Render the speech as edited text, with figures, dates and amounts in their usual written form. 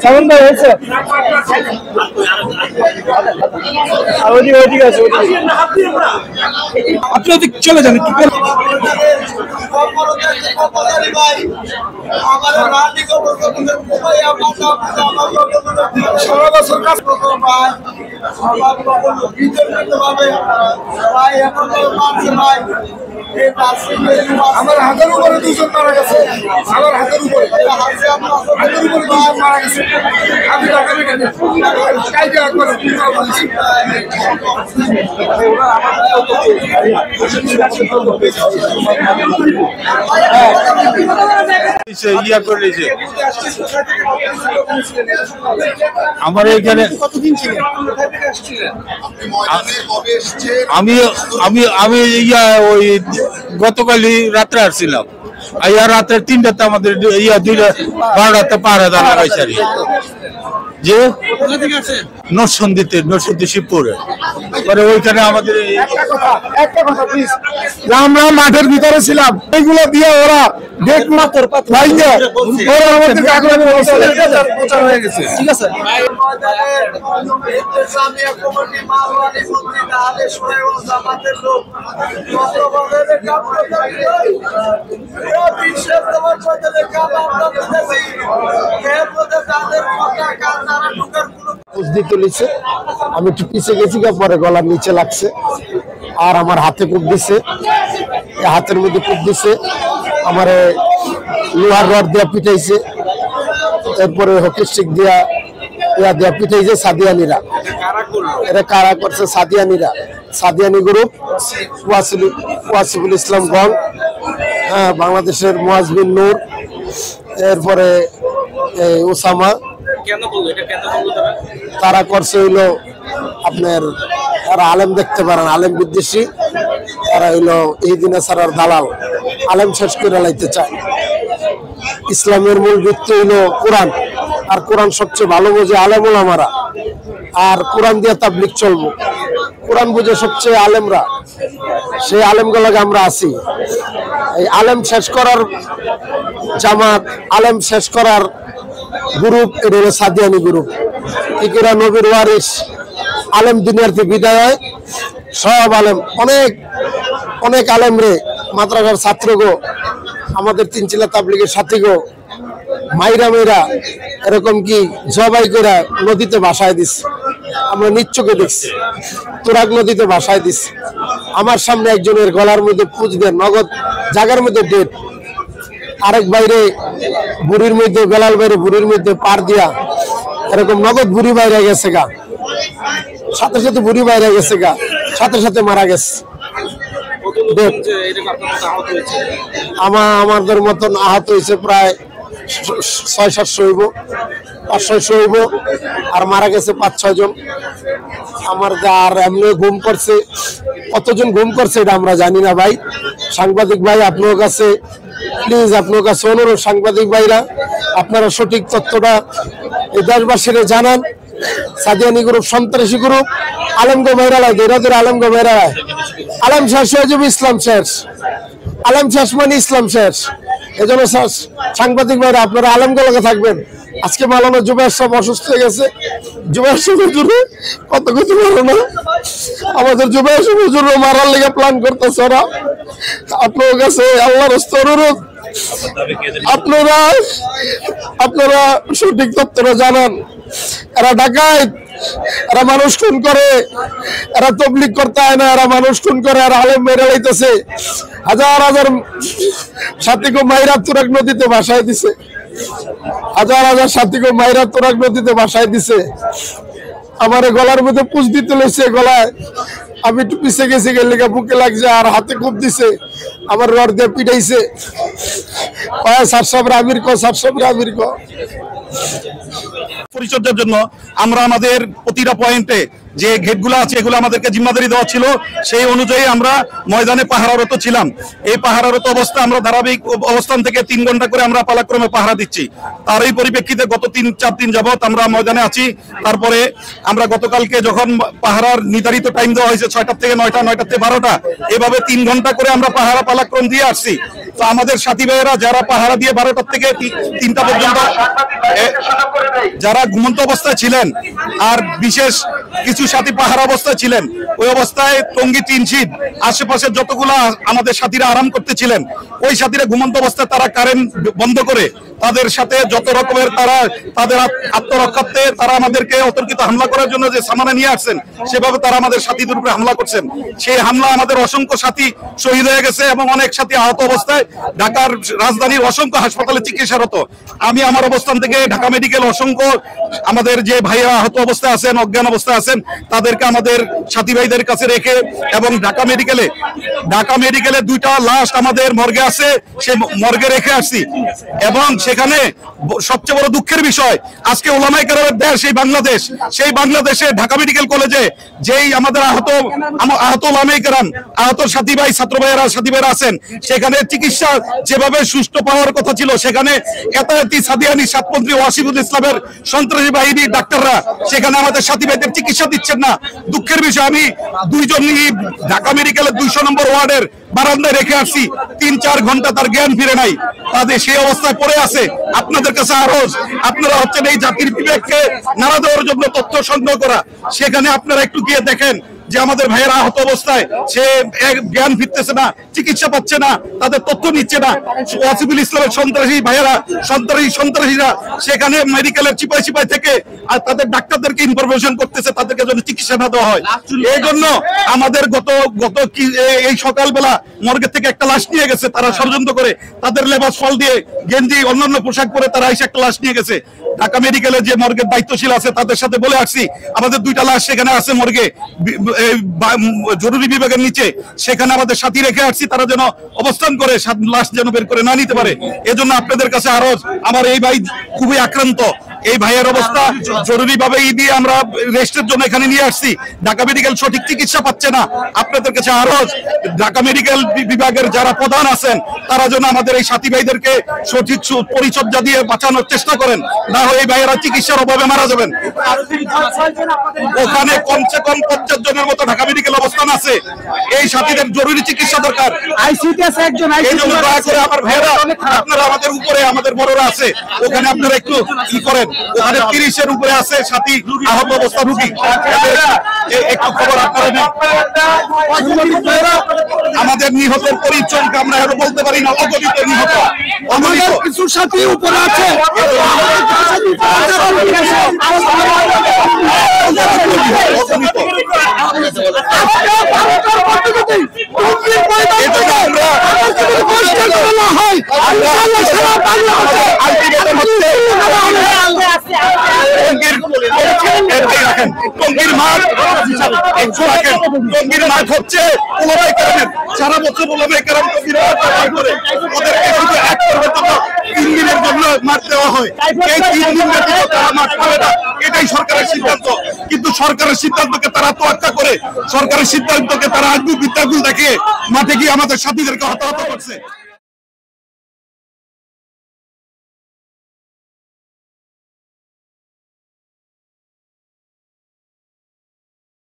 সামন ভাই হয়েছে আপনি ওদিক চলে যান একটু আমার হাতের উপরে দুজন মারা গেছে আমার হাতের উপরে দুজন মারা গেছে আমি ইয়া করে নিয়েছে আমার এখানে আমি আমি আমি ইয়া ওই গতকালই রাত্রে আসছিলাম ইয়া রাত্রে 3টাতে আমাদের ইয়া 12টাতে পাহারা দাঁড়া লাগাইছে যে নরসন্দিতে নরসন্দি শিবপুরে পরে ওইখানে আমাদের একটা কথা প্লিজ আমরা মাঠের ভিতরে ছিলাম এইগুলো দিয়ে ওরা দেখ মাত্র ভাইয়া ওরা আমাদের কাগজে প্রচার হয়ে গেছে ঠিক আছে ইসলামিয়া কমিটি মারওয়ানি মন্ত্রী তাহলে শুনে ও জামাতের লোক কতভাবে কাম করতে এই বিশ্বের তোমার সাথে কাম আমরা করতেছি এর মধ্যে তাদের কথা কাজ তারা ঢুকার কোনো বুঝতে তুলেছে আমি একটু পিছে গেছি পরে গলার নিচে লাগছে আর আমার হাতে কূপ দিছে হাতের মধ্যে কূপ দিছে আমার লোহার রড দিয়া পিটাইছে এরপরে হকি স্টিক দিয়া দিয়া পিটাইছে সাদিয়ানিরা এটা কারা করছে সাদিয়ানি গ্রুপ ওয়াসিফুল ইসলাম গং হ্যাঁ বাংলাদেশের মুয়াজ বিন নূর এরপরে ওসামা তারা করছে হইলো আপনার তারা আলেম দেখতে পারেন আলেম বিদ্বেষী তারা হইলো এই দিনে সারার দালাল আলেম শেষ করে লাইতে চায় ইসলামের মূল ভিত্তি হইলো কোরআন আর কোরআন সবচেয়ে ভালো বোঝে আলেম ওলামারা আর কোরআন দিয়ে তাবলীগ চলবো কোরআন বুঝে সবচেয়ে আলেমরা সেই আলেমগুলোকে আমরা আছি এই আলেম শেষ করার জামাত আলেম শেষ করার গ্রুপ এটা হলো সাদিয়ানি গ্রুপ এরা নবীর ওয়ারিস আলেম দুনিয়ার থেকে বিদায় হয় সব আলেম অনেক অনেক আলেম রে মাদ্রাসার ছাত্র গো আমাদের তিনচিলা তাবলীগের সাথী গো মাইরা মেয়েরা এরকম কি জবাই করে নদীতে ভাসায় দিস আমরা নিচ্চকে দেখছি তুরাগ নদীতে ভাসায় দিস আমার সামনে একজনের গলার মধ্যে পুঁজ দেন নগদ জায়গার মধ্যে ডেট আরেক বাইরে বুড়ির মধ্যে বেলাল বাইরে বুড়ির মধ্যে পার দিয়া এরকম নগদ বুড়ি বাইরে গেছে গা সাথে সাথে বুড়ি বাইরে গেছে গা সাথে সাথে মারা গেছে আমাদের মতন আহত হয়েছে প্রায় 600-700 হইব 500 হইব আর মারা গেছে 5-6 জন আমার আর এমনি গুম করছে কতজন গুম করছে এটা আমরা জানি না ভাই সাংবাদিক ভাই আপনার কাছে প্লিজ আপনার কাছে অনুরোধ সাংবাদিক ভাইরা আপনারা সঠিক তথ্যটা এই দেশবাসীরা জানান সাদিয়ানি গ্রুপ সন্ত্রাসী গ্রুপ আলেমগো ভাইরালায় ধরে আলেমগো ভাইরালায় আলেম শেষ হয়ে যাবে ইসলাম শেষ আলেম শেষ মানে ইসলাম শেষ এজন্য সাংবাদিক ভাইরা আপনারা আলেমগুলোকে থাকবেন আজকে মালানো জুবাইর সাহেব অসুস্থ হয়ে গেছে জুবাইর সাহেবের জন্য কত কিছু বলো না আমাদের জুবাইর সাহেবের জন্য মারার লেগে প্ল্যান করতেছে ওরা আপনার কাছে আল্লাহর অনুরোধ আপনারা সঠিক তথ্যটা জানান এরা ডাকাত এরা মানুষ খুন করে এরা তাবলীগ করতে হয় না এরা মানুষ খুন করে আর আলেম মেরে লাইতেছে হাজার হাজার সাথীকে মাইরা তুরাগ নদীতে ভাসায় দিছে হাজার হাজার সাথীকে মাইরা তুরাগ নদীতে ভাসায় দিছে আমার গলার মধ্যে পুষ দিতে লইছে গলায় আমি একটু পিছিয়ে গেছি গেলে বুকে লাগছে আর হাতে খুব দিছে আমার রড দিয়ে পিটাইছে পরিচর্যার জন্য আমরা আমাদের প্রতিটা পয়েন্টে যে গেটগুলো আছে এগুলো আমাদেরকে জিম্মাদারি দেওয়া ছিল, সেই অনুযায়ী আমরা ময়দানে পাহারারত ছিলাম। এই পাহারারত অবস্থা আমরা ধারাবাহিক অবস্থান থেকে 3 ঘন্টা করে আমরা পালাক্রমে পাহারা দিচ্ছি। তার এই পরিপ্রেক্ষিতে গত 3-4 দিন যাবত আমরা ময়দানে আছি। তারপরে আমরা গতকালকে যখন পাহারার নির্ধারিত টাইম দেওয়া হয়েছে 6টা থেকে 9টা, 9টা থেকে 12টা, এভাবে 3 ঘন্টা করে আমরা পাহারা পালাক্রম দিয়ে আসছি। তো আমাদের সাথী ভাইয়েরা যারা পাহারা দিয়ে 12টা থেকে 3টা পর্যন্ত যারা ঘুমন্ত অবস্থায় ছিলেন, আর বিশেষ কিছু সাথী পাহারা অবস্থায় ছিলেন, ওই অবস্থায় টঙ্গী টিনশিট আশেপাশে যতগুলা আমাদের সাথীরা আরাম করতেছিলেন, ওই সাথীরা ঘুমন্ত অবস্থায় তারা কারেন্ট বন্ধ করে তাদের সাথে যত রকমের তারা তাদের আত্মরক্ষার্থে তারা আমাদেরকে অতর্কিত হামলা করার জন্য যে সামানা নিয়ে আসছেন, সেভাবে তারা আমাদের সাথীদের উপরে হামলা করছেন। সেই হামলা আমাদের অসংখ্য সাথী শহীদ হয়ে গেছে এবং অনেক সাথী আহত অবস্থায় ঢাকার রাজধানীর অসংখ্য হাসপাতালে চিকিৎসারত। আমি আমার অবস্থান থেকে ঢাকা মেডিকেল অসংখ্য আমাদের যে ভাইয়া আহত অবস্থায় আছেন, অজ্ঞান অবস্থায় আছেন, তাদেরকে আমাদের সাথী ভাইদের কাছে রেখে এবং ঢাকা মেডিকেলে 2টা লাশ আমাদের মর্গে আছে, সেই মর্গে রেখে আসছি। এবং সেখানে সবচেয়ে বড় দুঃখের বিষয়, আজকে ওলামায়ে কেরামের দেশ এই বাংলাদেশ, সেই বাংলাদেশে ঢাকা মেডিকেল কলেজে যেই আমাদের আহত ওলামায়ে কেরাম, আহত সাথী ভাই ছাত্র ভাইয়েরা সাথী ভাইয়েরা আছেন, সেখানে চিকিৎসা যেভাবে সুষ্ঠু পাওয়ার কথা ছিল, সেখানে এতায়াতি সাদিয়ানি সাতপন্থী ওয়াসিফুল ইসলামের সন্ত্রাসী বাহিনী ডাক্তাররা সেখানে আমাদের সাথী ভাইদের চিকিৎসা দিচ্ছেন না। দুঃখের বিষয়, আমি 2 জন ঢাকা মেডিকেলের 200 নম্বর ওয়ার্ডের বারান্দায় রেখে আসছি, 3-4 ঘন্টা তার জ্ঞান ফিরে নাই, তাদের সেই অবস্থায় পড়ে আছে। আপনাদের কাছে আরজ, আপনারা হচ্ছেন এই জাতির বিবেককে নাড়া দেওয়ার জন্য তথ্য সংগ্রহ করা, সেখানে আপনারা একটু গিয়ে দেখেন যে আমাদের ভাইয়েরা আহত অবস্থায়, সে জ্ঞান ফিরতেছে না, চিকিৎসা পাচ্ছে না, তাদের তথ্য নিচ্ছে না। ওয়াসিফুল ইসলামের সন্ত্রাসী ভাইয়েরা, সন্ত্রাসীরা সেখানে মেডিকেলের চিপাই থেকে আর তাদের ডাক্তারদেরকে ইনফরমেশন করতেছে তাদেরকে যেন চিকিৎসা না দেওয়া হয়। এই জন্য আমাদের এই সকালবেলা মর্গের থেকে একটা লাশ নিয়ে গেছে, তারা ষড়যন্ত্র করে তাদের লেবাস ফল দিয়ে গেঞ্জি অন্যান্য পোশাক পরে তারা এসে একটা লাশ নিয়ে গেছে। ঢাকা মেডিকেলের যে মর্গের দায়িত্বশীল আছে তাদের সাথে বলে আসছি, আমাদের 2টা লাশ সেখানে আছে মর্গে জরুরি বিভাগের নিচে, সেখানে আমাদের সাথী রেখে আসছি, তারা যেন অবস্থান করে লাশ যেন বের করে না নিতে পারে। এজন্য আপনাদের কাছে আরজ, আমার এই ভাই খুবই আক্রান্ত, এই ভাইয়ের অবস্থা জরুরি ভাবে দিয়ে আমরা রেস্টের জন্য এখানে নিয়ে আসছি। ঢাকা মেডিকেল সঠিক চিকিৎসা পাচ্ছে না। আপনাদের কাছে আরজ, ঢাকা মেডিকেল বিভাগের যারা প্রধান আছেন তারা যেন আমাদের এই সাথী ভাইদেরকে সঠিক পরিচর্যা দিয়ে বাঁচানোর চেষ্টা করেন, না হয় এই ভাইয়েরা চিকিৎসার অভাবে মারা যাবেন। ওখানে কমসে কম 50 জনের মতো ঢাকা মেডিকেল অবস্থান আছে, এই সাথীদের জরুরি চিকিৎসা দরকার। এই জন্য দয়া করে আমার ভাইয়েরা, আপনারা আমাদের উপরে আমাদের বড়রা আছে, ওখানে আপনারা একটু কি করেন, ওখানে 30-এর উপরে আছে সাথী আহত অবস্থা রোগী, একটু খবর আপনারা নেন। আমাদের নিহতের পরিচয় আমরা এখনো বলতে পারি না, অগণিত নিহত, আমাদের কিছু সাথী উপরে আছে। টঙ্গীর মাঠ হচ্ছে ওলামায়ে কেরামের, সারা বছর ওলামায়ে কেরাম টঙ্গীর মাঠ করে ওদেরকে শুধু এক পর্বের জন্য 3 দিনের জন্য মাঠ দেওয়া হয়। এই 3 দিন ব্যতীত তারা মাঠ পাবে না, এটাই সরকারের সিদ্ধান্ত। কিন্তু সরকারের সিদ্ধান্তকে তারা তোয়াক্কা করে, সরকারের সিদ্ধান্তকে তারা আগ্রহ বিদ্যাগুল দেখিয়ে মাঠে গিয়ে আমাদের সাথীদেরকে হতাহত করছে।